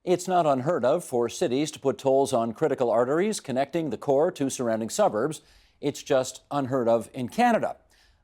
It's not unheard of for cities to put tolls on critical arteries connecting the core to surrounding suburbs. It's just unheard of in Canada.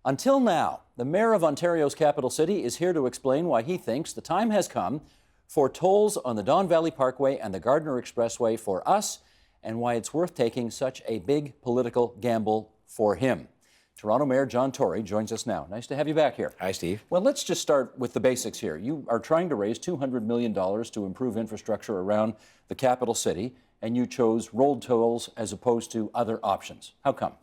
Until now, the mayor of Ontario's capital city is here to explain why he thinks the time has come for tolls on the Don Valley Parkway and the Gardiner Expressway for us, and why it's worth taking such a big political gamble for him. Toronto Mayor John Tory joins us now. Nice to have you back here. Hi, Steve. Well, let's just start with the basics here. You are trying to raise $200 million to improve infrastructure around the capital city, and you chose road tolls as opposed to other options. How come?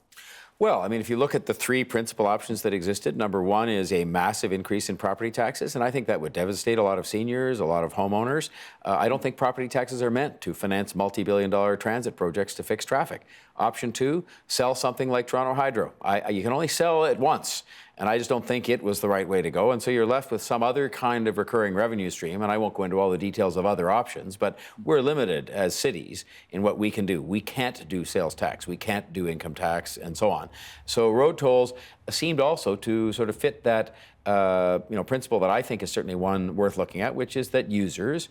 Well, I mean, if you look at the three principal options that existed, number one is a massive increase in property taxes, and I think that would devastate a lot of seniors, a lot of homeowners. I don't think property taxes are meant to finance multi-billion-dollar transit projects to fix traffic. Option two, sell something like Toronto Hydro. You can only sell it once, and I just don't think it was the right way to go. And so you're left with some other kind of recurring revenue stream, and I won't go into all the details of other options, but we're limited as cities in what we can do. We can't do sales tax, we can't do income tax, and so on. So road tolls seemed also to sort of fit that principle that I think is certainly one worth looking at, which is that users,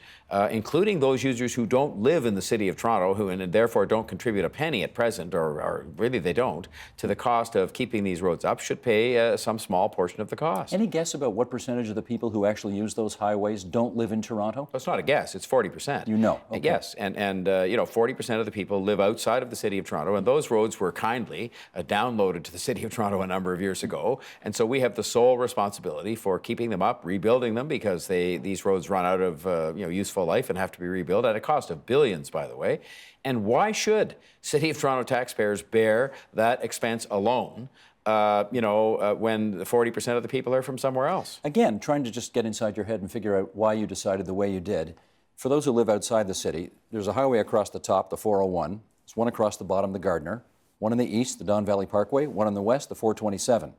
including those users who don't live in the city of Toronto, and therefore don't contribute a penny at present, or really they don't, to the cost of keeping these roads up, should pay some small portion of the cost. Any guess about what percentage of the people who actually use those highways don't live in Toronto? Well, it's not a guess, it's 40%. You know? Okay. Yes, and 40% of the people live outside of the city of Toronto, and those roads were kindly downloaded to the city of Toronto a number of years ago, and so we have the sole responsibility for keeping them up, rebuilding them, because these roads run out of useful life and have to be rebuilt at a cost of billions, by the way. And why should City of Toronto taxpayers bear that expense alone? When 40% of the people are from somewhere else. Again, trying to just get inside your head and figure out why you decided the way you did. For those who live outside the city, there's a highway across the top, the 401. There's one across the bottom, the Gardiner. One in the east, the Don Valley Parkway. One in the west, the 427.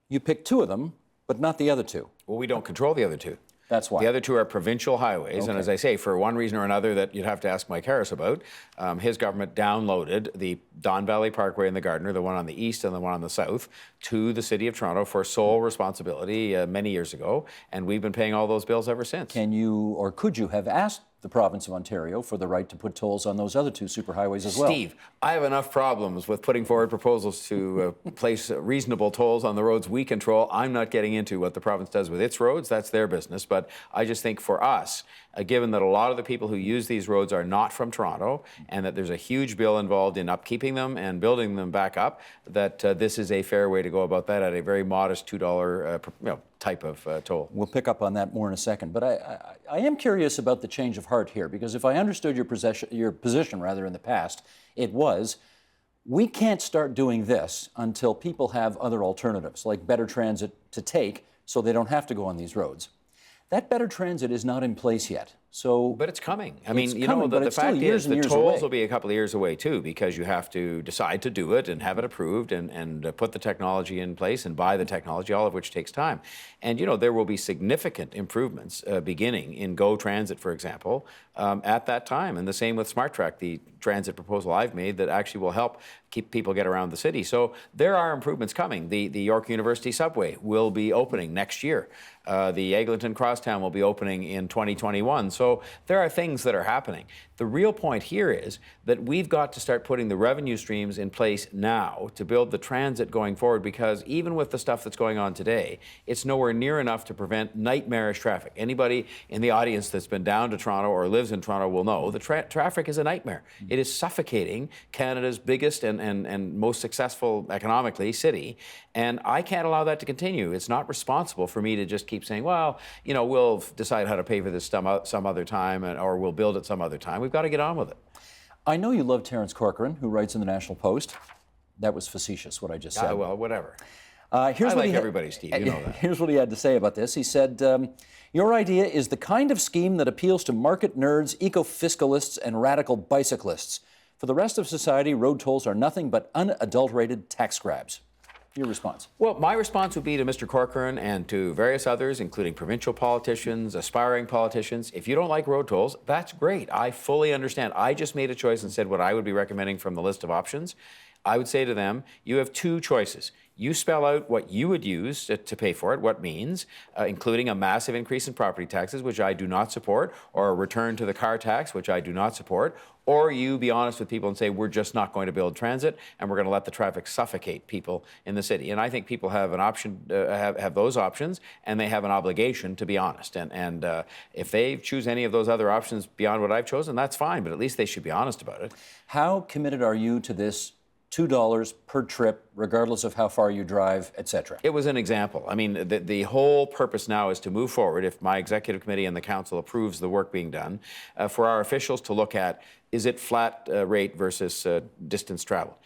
You picked two of them, but not the other two. Well, we don't control the other two. That's why. The other two are provincial highways, Okay. and as I say, for one reason or another that you'd have to ask Mike Harris about, his government downloaded the Don Valley Parkway and the Gardiner, the one on the east and the one on the south, to the City of Toronto for sole responsibility many years ago, and we've been paying all those bills ever since. Can you, or could you have asked the province of Ontario for the right to put tolls on those other two superhighways as well? Steve, I have enough problems with putting forward proposals to place reasonable tolls on the roads we control. I'm not getting into what the province does with its roads. That's their business. But I just think for us, given that a lot of the people who use these roads are not from Toronto, and that there's a huge bill involved in upkeeping them and building them back up, that this is a fair way to go about that at a very modest $2 type of toll. We'll pick up on that more in a second, but I am curious about the change of heart here, because if I understood your position in the past, it was, we can't start doing this until people have other alternatives, like better transit to take, so they don't have to go on these roads. That better transit is not in place yet. But it's coming. I mean, the fact is the tolls away. will be a couple of years away too, because you have to decide to do it and have it approved and put the technology in place and buy the technology, all of which takes time. And there will be significant improvements beginning in GO Transit, for example, at that time. And the same with Smart Track, the transit proposal I've made that actually will help keep people get around the city. So there are improvements coming. The York University subway will be opening next year. The Eglinton Crosstown will be opening in 2021. So there are things that are happening. The real point here is that we've got to start putting the revenue streams in place now to build the transit going forward, because even with the stuff that's going on today, it's nowhere near enough to prevent nightmarish traffic. Anybody in the audience that's been down to Toronto or lives in Toronto will know the traffic is a nightmare. It is suffocating Canada's biggest and most successful economically city, and I can't allow that to continue. It's not responsible for me to just keep saying, well, we'll decide how to pay for this some other time, or we'll build it some other time. We've got to get on with it. I know you love Terence Corcoran, who writes in the National Post. That was facetious, what I just said. Well, whatever. Here's I what like everybody, Steve, you know that. Here's what he had to say about this. He said, your idea is the kind of scheme that appeals to market nerds, eco-fiscalists, and radical bicyclists. For the rest of society, road tolls are nothing but unadulterated tax grabs. Your response? Well, my response would be to Mr. Corcoran and to various others, including provincial politicians, aspiring politicians. If you don't like road tolls, that's great. I fully understand. I just made a choice and said what I would be recommending from the list of options. I would say to them, you have two choices. You spell out what you would use to pay for it, what means, including a massive increase in property taxes, which I do not support, or a return to the car tax, which I do not support, or you be honest with people and say, we're just not going to build transit and we're going to let the traffic suffocate people in the city. And I think people have an option, have those options, and they have an obligation to be honest. And if they choose any of those other options beyond what I've chosen, that's fine, but at least they should be honest about it. How committed are you to this $2 per trip, regardless of how far you drive, et cetera? It was an example. I mean, the whole purpose now is to move forward, if my executive committee and the council approves the work being done, for our officials to look at, is it flat rate versus distance traveled?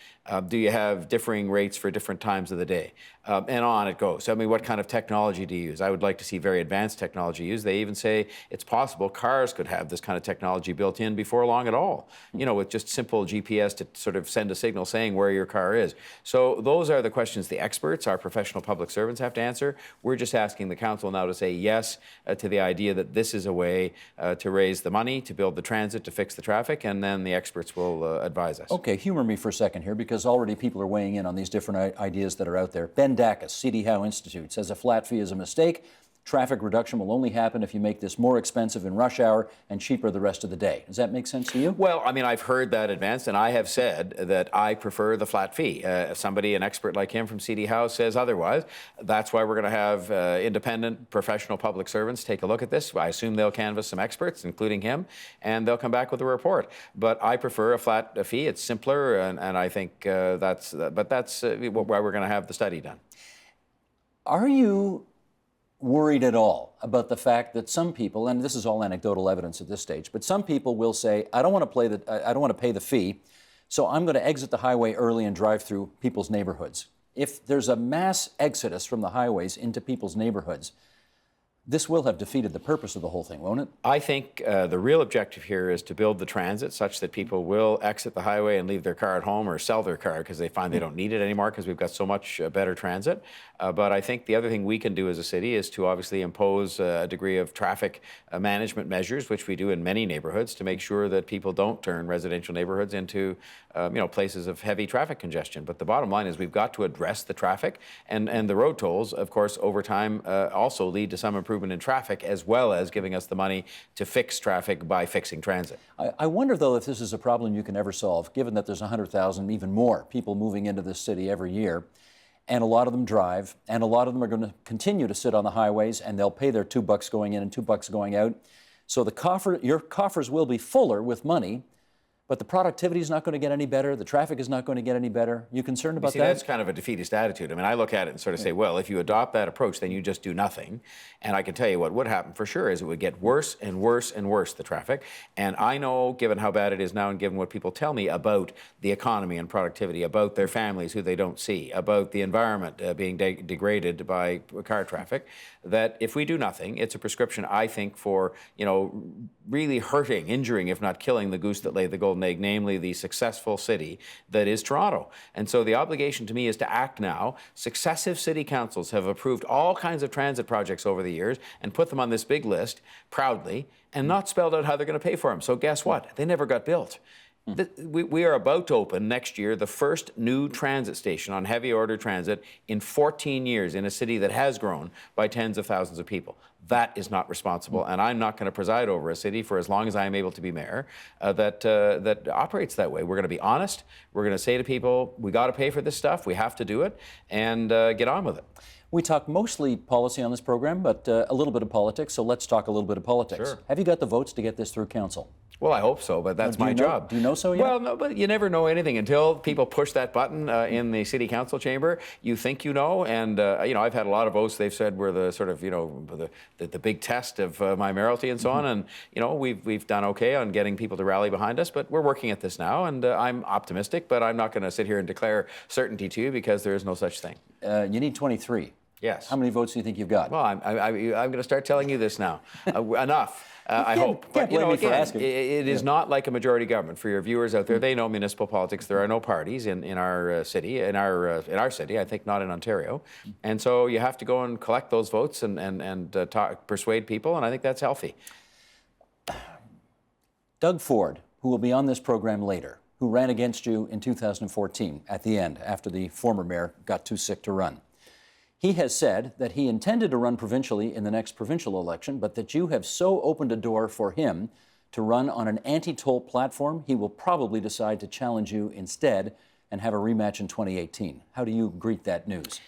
Do you have differing rates for different times of the day? And on it goes. I mean, what kind of technology do you use? I would like to see very advanced technology used. They even say it's possible cars could have this kind of technology built in before long at all, you know, with just simple GPS to sort of send a signal saying where your car is. So those are the questions the experts, our professional public servants, have to answer. We're just asking the council now to say yes to the idea that this is a way to raise the money, to build the transit, to fix the traffic, and then the experts will advise us. Okay, humor me for a second here, because already people are weighing in on these different ideas that are out there. Ben Dacus, C.D. Howe Institute, says a flat fee is a mistake. Traffic reduction will only happen if you make this more expensive in rush hour and cheaper the rest of the day. Does that make sense to you? Well, I mean, I've heard that advanced, and I have said that I prefer the flat fee. If somebody, an expert like him from C.D. Howe, says otherwise, that's why we're going to have independent, professional public servants take a look at this. I assume they'll canvass some experts, including him, and they'll come back with a report. But I prefer a flat fee. It's simpler, and I think that's why we're going to have the study done. Are you worried at all about the fact that some people, and this is all anecdotal evidence at this stage, but some people will say, I don't want to pay the fee, so I'm going to exit the highway early and drive through people's neighborhoods. If there's a mass exodus from the highways into people's neighborhoods, this will have defeated the purpose of the whole thing, won't it? I think the real objective here is to build the transit such that people will exit the highway and leave their car at home or sell their car because they find they don't need it anymore because we've got so much better transit. But I think the other thing we can do as a city is to obviously impose a degree of traffic management measures, which we do in many neighborhoods, to make sure that people don't turn residential neighborhoods into places of heavy traffic congestion. But the bottom line is we've got to address the traffic, and the road tolls, of course, over time also lead to some improvement in traffic, as well as giving us the money to fix traffic by fixing transit. I wonder, though, if this is a problem you can ever solve, given that there's 100,000, even more, people moving into this city every year, and a lot of them drive, and a lot of them are going to continue to sit on the highways, and they'll pay their $2 going in and $2 going out. So your coffers will be fuller with money, but the productivity is not going to get any better. The traffic is not going to get any better. You concerned about that? That's kind of a defeatist attitude. I mean, I look at it and sort of say, well, if you adopt that approach, then you just do nothing. And I can tell you what would happen for sure is it would get worse and worse and worse, the traffic. And I know, given how bad it is now and given what people tell me about the economy and productivity, about their families who they don't see, about the environment being degraded by car traffic, that if we do nothing, it's a prescription, I think, for, really hurting, injuring, if not killing the goose that laid the golden egg, namely the successful city that is Toronto. And so the obligation to me is to act now. Successive city councils have approved all kinds of transit projects over the years and put them on this big list proudly and not spelled out how they're going to pay for them. So guess what? They never got built. We are about to open next year the first new transit station on heavy order transit in 14 years in a city that has grown by tens of thousands of people. That is not responsible, and I'm not going to preside over a city for as long as I am able to be mayor that operates that way. We're going to be honest. We're going to say to people, we got to pay for this stuff. We have to do it, and get on with it. We talk mostly policy on this program, but a little bit of politics, so let's talk a little bit of politics. Sure. Have you got the votes to get this through council? Well, I hope so, but that's my job. Do you know so yet? Well, no, but you never know anything until people push that button in the city council chamber. You think you know, and I've had a lot of votes they've said were the sort of the big test of my mayoralty and so on, and we've done okay on getting people to rally behind us, but we're working at this now, and I'm optimistic, but I'm not going to sit here and declare certainty to you because there is no such thing. You need 23. Yes. How many votes do you think you've got? Well, I'm going to start telling you this now. Enough. I hope. But again, it is not like a majority government. For your viewers out there, they know municipal politics. There are no parties in our city, in our city. I think not in Ontario, and so you have to go and collect those votes and persuade people, and I think that's healthy. Doug Ford, who will be on this program later, who ran against you in 2014 at the end, after the former mayor got too sick to run. He has said that he intended to run provincially in the next provincial election, but that you have so opened a door for him to run on an anti-toll platform, he will probably decide to challenge you instead and have a rematch in 2018. How do you greet that news?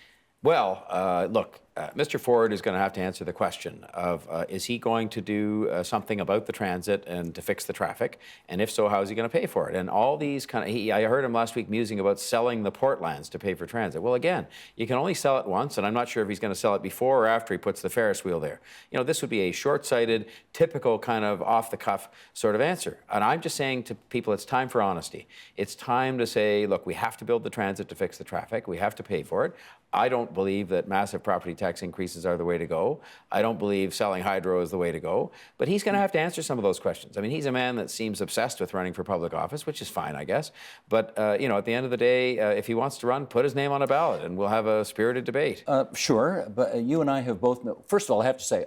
Well, look, Mr. Ford is going to have to answer the question of is he going to do something about the transit and to fix the traffic? And if so, how is he going to pay for it? And all these I heard him last week musing about selling the Portlands to pay for transit. Well, again, you can only sell it once, and I'm not sure if he's going to sell it before or after he puts the Ferris wheel there. You know, this would be a short-sighted, typical kind of off-the-cuff sort of answer. And I'm just saying to people, it's time for honesty. It's time to say, look, we have to build the transit to fix the traffic. We have to pay for it. I don't believe that massive property tax increases are the way to go. I don't believe selling hydro is the way to go. But he's going to have to answer some of those questions. I mean, he's a man that seems obsessed with running for public office, which is fine, I guess. But, you know, at the end of the day, if he wants to run, put his name on a ballot and we'll have a spirited debate. Sure, but you and I have both, first of all, I have to say,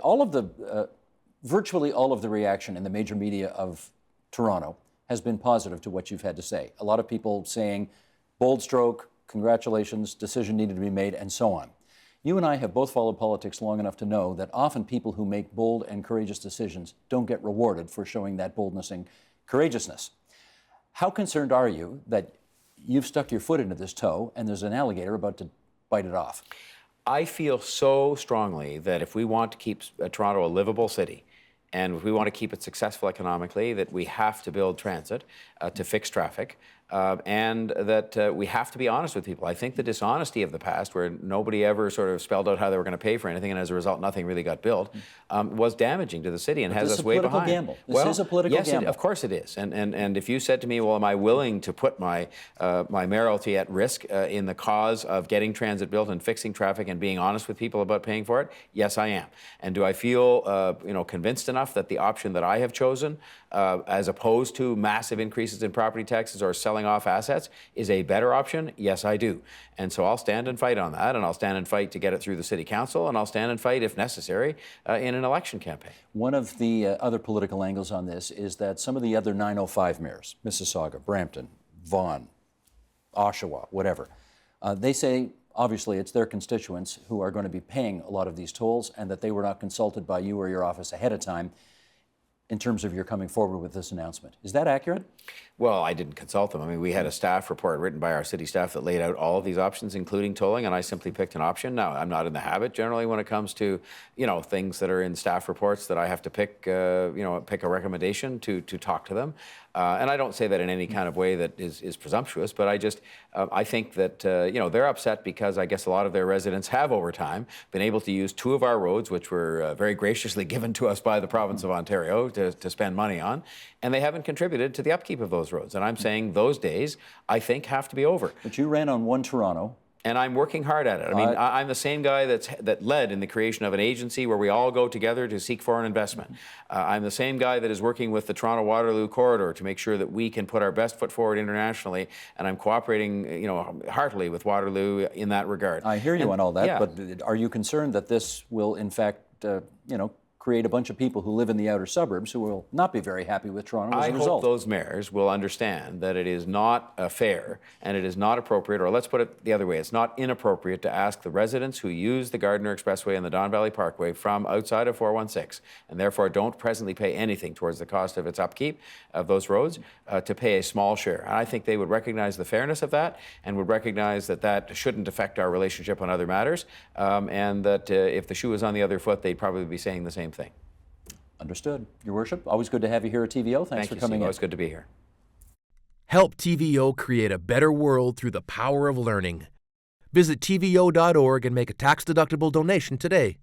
virtually all of the reaction in the major media of Toronto has been positive to what you've had to say. A lot of people saying, bold stroke, congratulations, decision needed to be made, and so on. You and I have both followed politics long enough to know that often people who make bold and courageous decisions don't get rewarded for showing that boldness and courageousness. How concerned are you that you've stuck your foot into this toe and there's an alligator about to bite it off? I feel so strongly that if we want to keep Toronto a livable city, and if we want to keep it successful economically, that we have to build transit to fix traffic, and that we have to be honest with people. I think the dishonesty of the past, where nobody ever sort of spelled out how they were going to pay for anything, and as a result, nothing really got built, was damaging to the city and has us way behind. This is a political gamble. Yes, of course it is. And if you said to me, well, am I willing to put my mayoralty at risk in the cause of getting transit built and fixing traffic and being honest with people about paying for it? Yes, I am. And do I feel convinced enough that the option that I have chosen, as opposed to massive increases in property taxes or selling off assets, is a better option? Yes, I do. And so I'll stand and fight on that, and I'll stand and fight to get it through the city council, and I'll stand and fight, if necessary, in an election campaign. One of the other political angles on this is that some of the other 905 mayors, Mississauga, Brampton, Vaughan, Oshawa, whatever, they say obviously it's their constituents who are going to be paying a lot of these tolls, and that they were not consulted by you or your office ahead of time in terms of your coming forward with this announcement. Is that accurate? Well, I didn't consult them. I mean, we had a staff report written by our city staff that laid out all of these options, including tolling, and I simply picked an option. Now, I'm not in the habit generally when it comes to, things that are in staff reports that I have to pick a recommendation to talk to them. And I don't say that in any kind of way that is presumptuous, but I think that, they're upset because I guess a lot of their residents have over time been able to use two of our roads, which were very graciously given to us by the province of Ontario to spend money on, and they haven't contributed to the upkeep of those roads. And I'm saying those days, I think, have to be over. But you ran on One Toronto. And I'm working hard at it. I mean, I'm the same guy that led in the creation of an agency where we all go together to seek foreign investment. I'm the same guy that is working with the Toronto-Waterloo corridor to make sure that we can put our best foot forward internationally, and I'm cooperating, heartily with Waterloo in that regard. I hear you on all that, but are you concerned that this will, in fact, create a bunch of people who live in the outer suburbs who will not be very happy with Toronto as a result? I hope those mayors will understand that it is not fair and it is not appropriate, or let's put it the other way, it's not inappropriate to ask the residents who use the Gardiner Expressway and the Don Valley Parkway from outside of 416, and therefore don't presently pay anything towards the cost of its upkeep of those roads, to pay a small share. And I think they would recognize the fairness of that and would recognize that that shouldn't affect our relationship on other matters, and that if the shoe was on the other foot, they'd probably be saying the same thing. Understood. Your Worship, always good to have you here at TVO. Thanks for coming in. Always good to be here. Help TVO create a better world through the power of learning. Visit TVO.org and make a tax-deductible donation today.